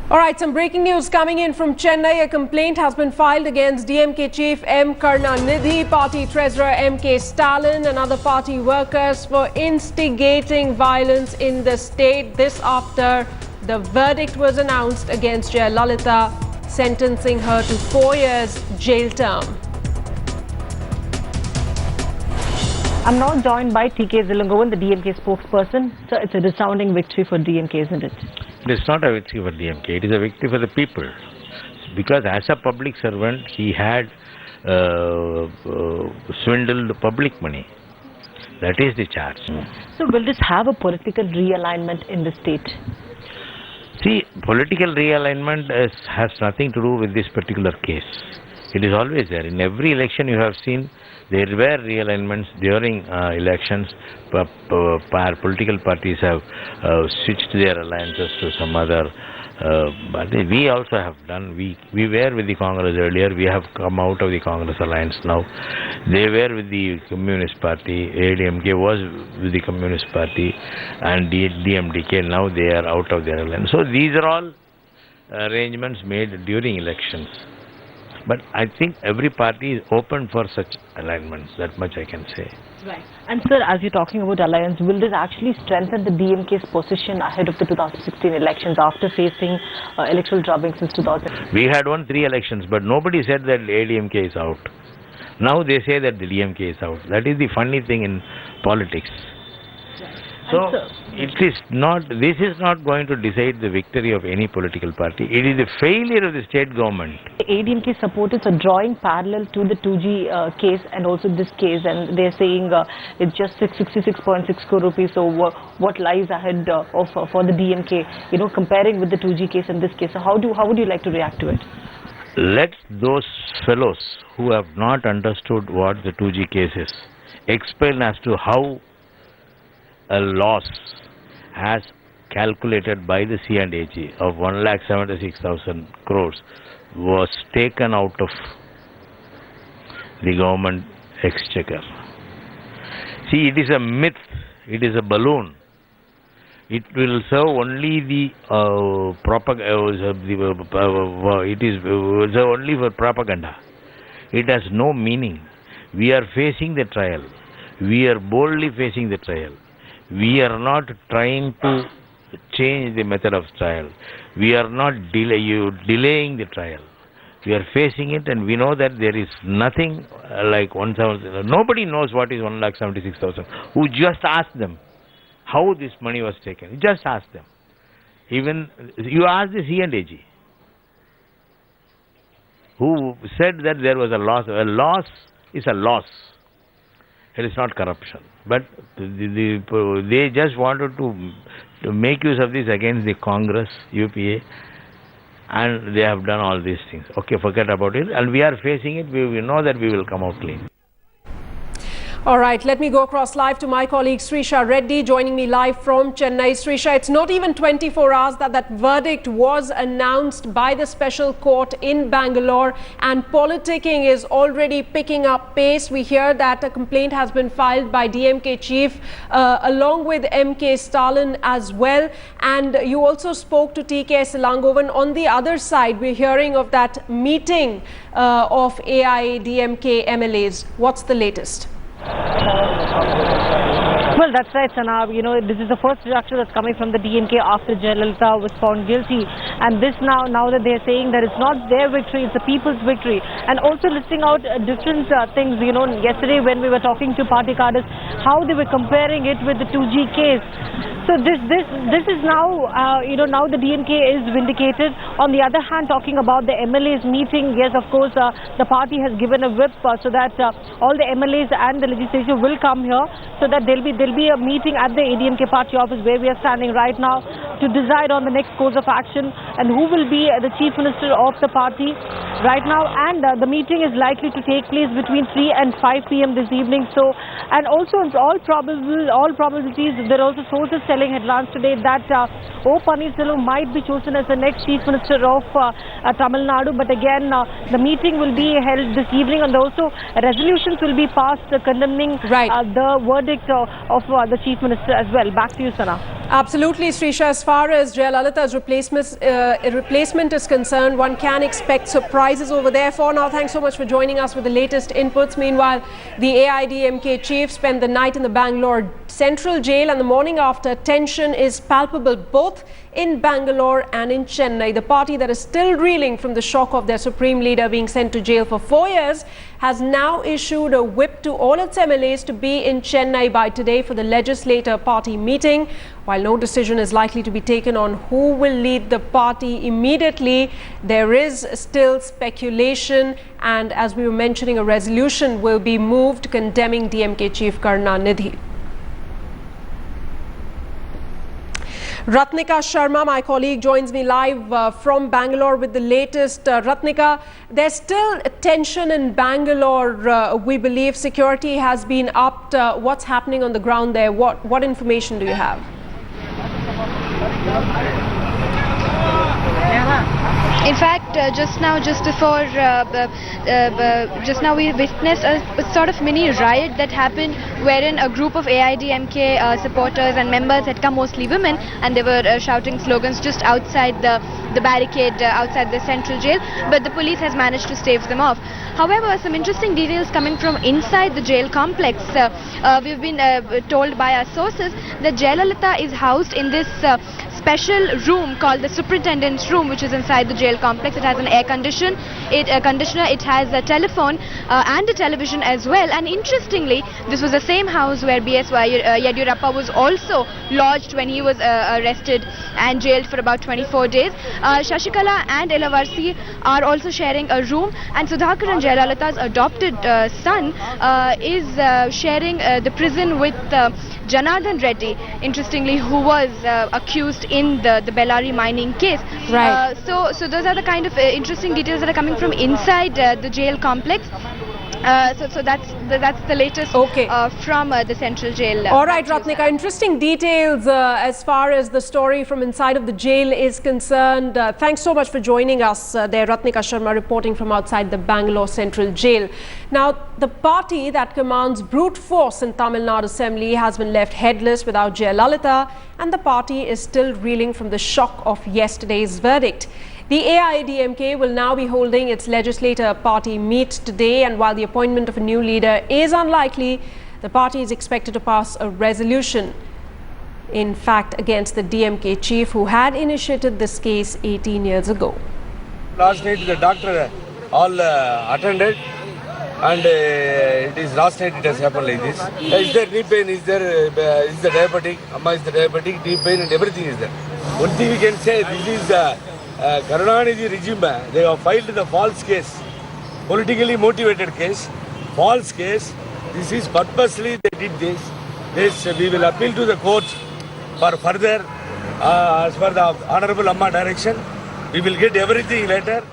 All right, some breaking news coming in from Chennai. A complaint has been filed against DMK chief M. Karunanidhi, party treasurer M.K. Stalin and other party workers for instigating violence in the state. This after the verdict was announced against Jayalalitha, sentencing her to 4 years jail term. I'm now joined by TKS Elangovan, the DMK spokesperson. So it's a resounding victory for DMK, isn't it? It is not a victory for DMK, it is a victory for the people. Because as a public servant, he had swindled public money. That is the charge. So will this have a political realignment in the state? See, political realignment has nothing to do with this particular case. It is always there. In every election you have seen, there were realignments during elections. Political parties have switched their alliances to some other. But we also have done. We were with the Congress earlier. We have come out of the Congress alliance now. They were with the Communist Party. AIADMK was with the Communist Party, and DMK. Now they are out of their alliance. So these are all arrangements made during elections. But I think every party is open for such alignments, that much I can say. Right. And sir, as you're talking about alliance, will this actually strengthen the DMK's position ahead of the 2016 elections after facing electoral drubbing since 2000? We had won 3 elections, but nobody said that AIADMK is out. Now they say that the DMK is out. That is the funny thing in politics. So, this is not going to decide the victory of any political party. It is the failure of the state government. AIADMK supporters are drawing parallel to the 2G case and also this case, and they're saying it's just 66.6 crore rupees. So what lies ahead for the DMK, you know, comparing with the 2G case and this case? So how would you like to react to it? Let those fellows who have not understood what the 2G case is explain as to how a loss as calculated by the C&AG of 1,76,000 crores was taken out of the government exchequer. See, it is a myth, it is a balloon. It will serve only the it is serve only for propaganda. It has no meaning. We are facing the trial. We are boldly facing the trial. We are not trying to change the method of trial. We are not delaying the trial. We are facing it, and we know that there is nothing like 1,000. Nobody knows what is 1,76,000. Who just asked them how this money was taken. Just ask them. Even you ask the C&AG, who said that there was a loss. A loss is a loss. It is not corruption. But they just wanted to make use of this against the Congress, UPA, and they have done all these things. Okay, forget about it. And we are facing it. We know that we will come out clean. All right, let me go across live to my colleague Srisha Reddy, joining me live from Chennai. Srisha, it's not even 24 hours that verdict was announced by the special court in Bangalore, and politicking is already picking up pace. We hear that a complaint has been filed by DMK chief along with M.K. Stalin as well. And you also spoke to TKS Elangovan. On the other side, we're hearing of that meeting of AIADMK MLAs. What's the latest? Well, that's right, Sana. You know, this is the first reaction that's coming from the DMK after Jayalalitha was found guilty. And this now that they're saying that it's not their victory, it's the people's victory. And also listing out different things, you know, yesterday when we were talking to party cadres, how they were comparing it with the 2G case. So this is now, you know, now the DMK is vindicated. On the other hand, talking about the MLAs meeting, yes, of course, the party has given a whip so that all the MLAs and the legislature will come here, so that there'll be a meeting at the AIADMK party office where we are standing right now to decide on the next course of action and who will be the chief minister of the party right now. And the meeting is likely to take place between 3 and 5 p.m. this evening. So, and also in all probabilities, there are also sources telling headlines today that O. Pannirselvam might be chosen as the next chief minister of Tamil Nadu. But again, the meeting will be held this evening, and also resolutions will be passed condemning the verdict of the chief minister as well. Back to you, Sana. Absolutely, Srisha. As far as Jayalalitha's replacement is concerned, one can expect surprises over there. For now, thanks so much for joining us with the latest inputs. Meanwhile, the AIADMK chief spent the night in the Bangalore Central Jail, and the morning after, tension is palpable both in Bangalore and in Chennai. The party that is still reeling from the shock of their supreme leader being sent to jail for 4 years has now issued a whip to all its MLAs to be in Chennai by today for the legislator party meeting. While no decision is likely to be taken on who will lead the party immediately, there is still speculation, and as we were mentioning, a resolution will be moved condemning DMK chief Karunanidhi. Ratnika Sharma, my colleague, joins me live from Bangalore with the latest. Ratnika, there's still tension in Bangalore. We believe security has been upped. What's happening on the ground there? What information do you have? In fact, just now we witnessed a sort of mini riot that happened, wherein a group of AIADMK supporters and members had come, mostly women, and they were shouting slogans just outside the barricade outside the central jail, but the police has managed to stave them off. However, some interesting details coming from inside the jail complex. We've been told by our sources that Jayalalitha is housed in this special room called the superintendent's room, which is inside the jail complex. It has an air conditioner, it has a telephone and a television as well. And interestingly, this was the same house where B.S. Yediyurappa was also lodged when he was arrested and jailed for about 24 days. Shashikala and Elavarsi are also sharing a room, and Sudhakaran, Jayalalitha's adopted son, is sharing the prison with Janardhan Reddy, interestingly, who was accused in the Bellary mining case. Right. So those are the kind of interesting details that are coming from inside the jail complex. So that's the latest from the central jail. All right, Ratnika, interesting details as far as the story from inside of the jail is concerned. Thanks so much for joining us there, Ratnika Sharma, reporting from outside the Bangalore Central Jail. Now, the party that commands brute force in Tamil Nadu Assembly has been left headless without Jayalalitha, and the party is still reeling from the shock of yesterday's verdict. The AIADMK will now be holding its legislator party meet today, and while the appointment of a new leader is unlikely, the party is expected to pass a resolution, in fact, against the DMK chief who had initiated this case 18 years ago. Last night the doctor all attended, and it is last night it has happened like this. Is there knee pain, is there diabetic, Amma is the diabetic, knee pain and everything is there. One thing we can say, this is the Karunanidhi regime, they have filed the false case, politically motivated case, false case. This is purposely they did this. We will appeal to the court for further, as per the Honorable Amma direction. We will get everything later.